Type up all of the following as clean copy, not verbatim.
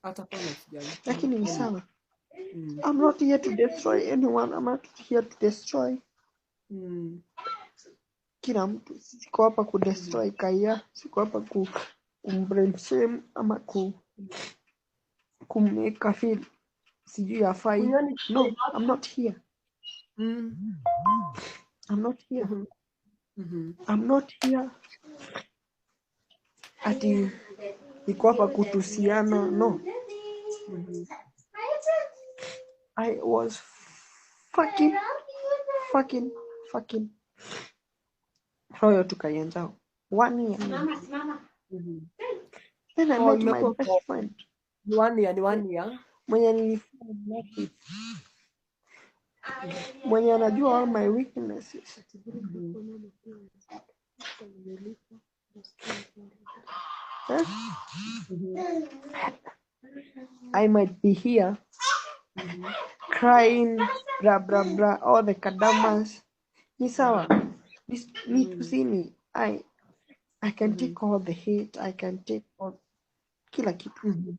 Atapona usijali. Lakini ni sawa. Mm. I'm not here to destroy anyone. I'm not here to destroy kila mtu. Siko hapa ku destroy Kaya. Siko hapa kumbrand shame ama kumeka feel sijui afai. No, I'm not here. I'm not here. I'm not here ati niko hapa kutusiana. No. I was fucking loyal to Kayanjao. 1 year. Then I met my best friend. 1 year. Mwenye nilifanya nothing. Mwenye anajua all my weaknesses. I might be here crying, blah blah blah, all the kadamas. Ni sawa. Me to see me. I can take all the hate. I can take all kila kitu.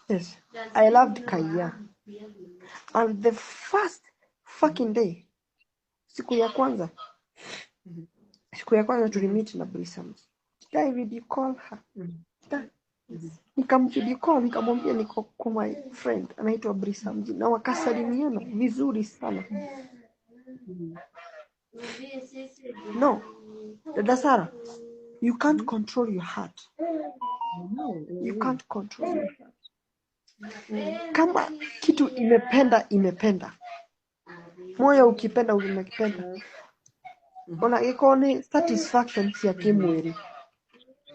Yes, I loved Kaya. And the first fucking day, siku ya kwanza tulimit na Brisam. I video call her. Nikamvideo call, nikamwambia niko kwa my friend anaitwa Brisam na wakasalimiana vizuri sana. No, Dada Sara, you can't control your heart. You can't control your heart. Kama kitu imependa. Moyo ukipenda umekipenda. Ona iko ni satisfaction ya kimwili.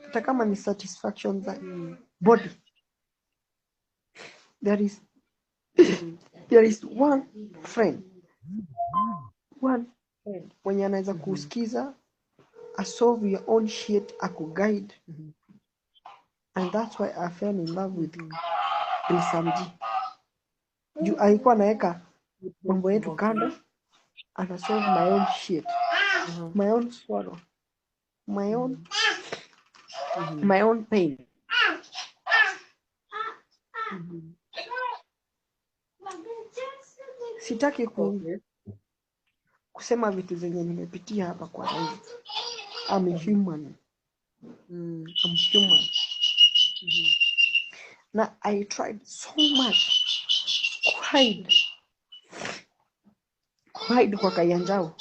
Hata kama ni satisfaction za body. There is one friend mwenye anaweza kusikiza, solve your own shit, akuguide. And that's why I fell in love with Brisamji. Juu alikuwa anaweka mambo yetu kando, ana solve my own shit, my own sorrow, my own pain. Sitaki kusema vitu zenye nimepitia hapa kwa live. I'm a human. I'm human. Na I tried so much hide kwa Kayanjao.